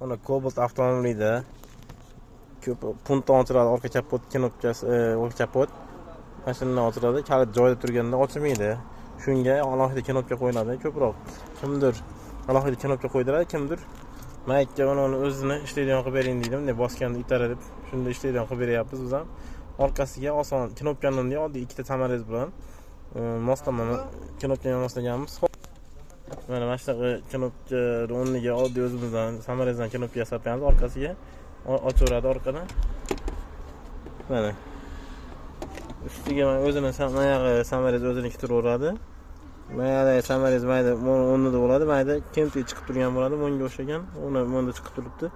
Mana Cobalt avtomobilida ko'p punktdan ochiladi, orqa kapot knopkasi, orqa kapot mashinadan ochiladi, kalit joyida turganda ochilmaydi. Shunga alohida knopka qo'yiladi. Ko'proq kimdir alohida knopka qo'ydiradi, kimdir maytga uni o'zini ishlaydigan qilib bering deydi, bunday bosganda itaradi deb shunda ishlaydigan qilib beryapmiz biz ham. Orqasiga oson knopkani oddiy ikkita samarez bilan moslamani knopkaga moslaganmiz. Mana shunaqa knopka o'rniga oddiy o'zimizdan samarezdan knopka yasatamiz, orqasiga ochaveradi orqadan. Mana ustiga o'zini samarez o'ziniki turaveradi. Mayda samarez mayda o'rnida bo'ladi, mayda kemti chiqib turgan bo'ladi, bunga o'xshagan. Uni bunda chiqib turibdi.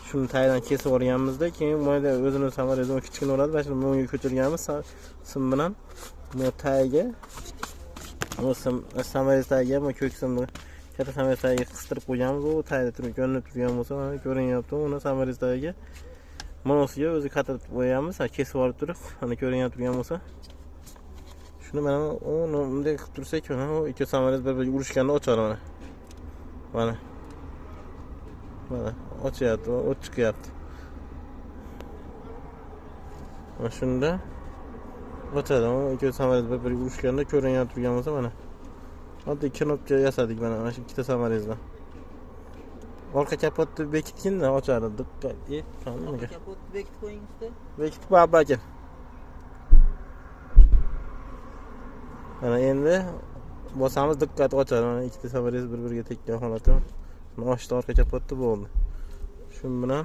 Shuni taydan kesib olganmizda, keyin mayda o'zini samarezdan kichkina bo'ladi, va shuni bunga ko'chirganmiz sim bilan. Bu tagiga samarez tagiga bu ko'k simni katta samarez tagiga qistirib qo'yganmiz. U tagida turib ko'rinib turgan bo'lsa, mana ko'rinyapti. Uni samarez tagiga monosiga o'zi qatib qo'yamiz, kesib olib turib, mana ko'rinib turgan bo'lsa. Shuni mana uni bunday qilib tursak, mana u ikki samarez bir-biriga urishganda ochadi mana. Mana. Mana ochyapti, o't chiqyapti. Mana shunda ochadi. U ikki samarez bir-biriga urishganda ko'rinib turgan bo'lsa, mana. Oddiy knopka yasadik mana shu ikkita samarezdan. Orqa kapotni bekitganda ochadi. Diqqat et. Orqa kapotni bekitib qo'ying usta. Bekitib qo'yib aka. Mana endi bosamiz, diqqat ochadi. Mana ikkita samarez bir-biriga tekkan holatda. Mana ochdi orqa kapotni, bo'ldi. Shu bilan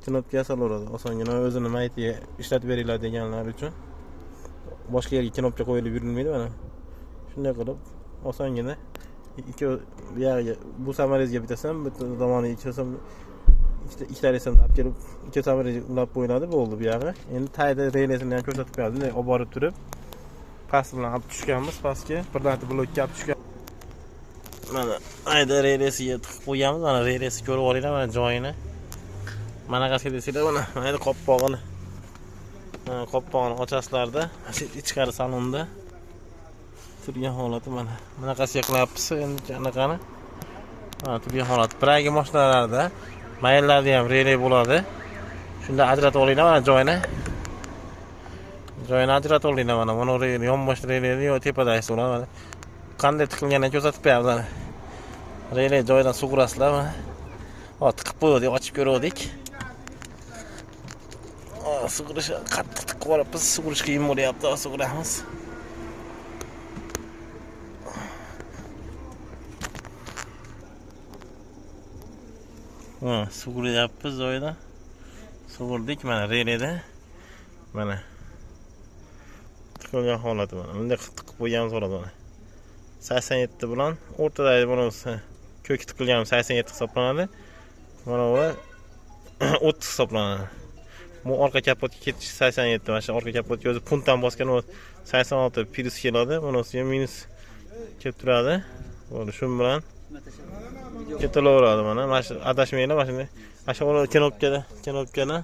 knopka yasaveradi. Osongina o'zini maytiga ishlatib beringlar deganlar uchun. Boshqa yerga knopka qo'yilib yurilmaydi mana. Shunday qilib osongina ikki buyog'iga bu samarezga bitasam, bitta tomoniga ikkisam ikkita reysni olib kelib, ikki samarezga ulab qo'yiladi, bo'ldi buyog'i. Endi tayda reysini ham ko'rsatib beradi. Bunday olib borib turib, past bilan olib tushganmiz, pastga bir marta blokka olib tushgan. Mana ayda reysiga tiqib qo'yganmiz. Mana reysni ko'rib olinglar, mana joyini. Mana qasga desanglar, mana qoppog'ini. Mana qoppog'ini ochasizlarda, shu ichkari salonda turgan holati mana. Bunaqasiga qilyapmiz endi qanaqani. Mana turgan holat. Biragi mashinalarda mayillarda ham relay bo'ladi. Shunda ajratib olinglar mana joyini. Joyini ajratib olinglar mana. Mana relay, yonbosh relayni yo tepadagi bo'ladi. Qanday tiqilganini ko'rsatib beramiz mana. Relay joyidan sug'urasizlar mana. Hop, tiqib qo'ydik, ochib ko'rdik. Sug'urish qattiq tiqib olibmiz. Sug'urish qiyin bo'lyapti, sug'uramiz. Sug'uryapmiz joyidan. Sug'urdik mana relayda. Mana tiqilgan holati mana. Bunday tiqib qo'yganmiz bo'ladi mana. 87 bilan o'rtadagi bunisi ko'k tiqilgan 87 hisoblanadi. Mana bu 30 hisoblanadi. Bu orqa kapotga ketish 87, mana shu orqa kapotga o'zi puntdan bosgan u 86 plus keladi. Bunisiga minus kelib turadi. Mana shu bilan ketaveradi mana. Mana shu adashmaylar, mana shunday. Mana shu knopkani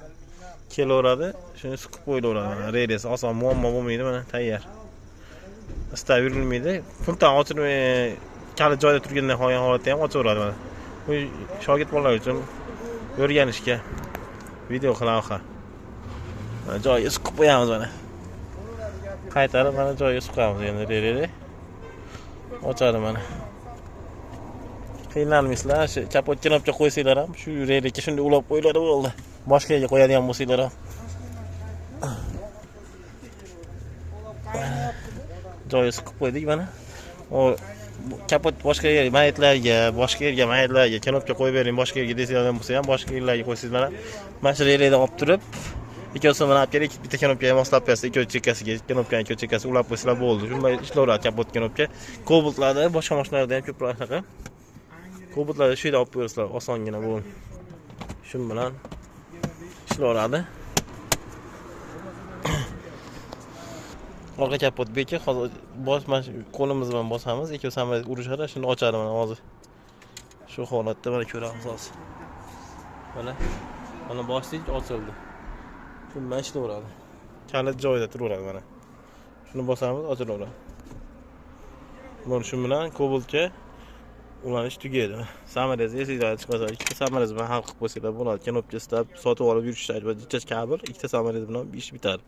kelaveradi. Shuni siqib qo'yilaveradi. Reys oson, muammo bo'lmaydi, mana tayyor. Istab yurilmaydi. Puntdan ochilmay kalit joyda turgandan qolgan holatda ham ochaveradi mana. Bu shogird bolalar uchun o'rganishga video qilavha. Joyiga siqib qo'yamiz mana. Qaytarib mana joyiga siqamiz endi reysni. Ochadi mana. Qiynalmaysizlar, shu kapot knopka qo'ysanglar ham shu reysga shunday ulab qo'yiladi, bo'ldi. Boshqa yerga qo'yadigan bo'lsanglar ham. Joyiga siqib qo'ydik mana. O kapot boshqa yerga, mayitlarga knopka qo'yib bering, boshqa yerga desanglar bo'lsa ham boshqa yerlarga qo'ysanglar ham. Mana shu reysdan olib turib, ikkosini mana olib kelib, bitta knopkaga moslab bersa, ikkinchi chekkasiga, knopkaning ikkinchi chekkasiga ulab qo'ysanglar bo'ldi. Shunday ishlaveradi kapot knopka. Cobaltlarda, boshqa mashinalarda ham ko'proq shunaqa. Cobaltlarda shu yerda olib qo'yasizlar, osongina bu. Shu bilan ishlaveradi. Orqa kapot bekib, hozir qo'limiz bilan bosamiz, ikki samarez urishadi, shuni ochadi mana hozir. Shu holatda mana ko'ramiz hozir. Mana boshlik ochildi. Shu bilan ishlaveradi. Kalit joyida turaveradi mana. Shuni bosamiz, ochilaveradi. Mana shu bilan Cobaltga ulanish tugaydi. Samarasi esingizda chiqmasa, ikkita samarasi bilan hal qilib qo'ysanglar bo'ladi. Knopka istab sotib olib yurishadi va jichcha kabel ikkita samarasi bilan ish bitadi.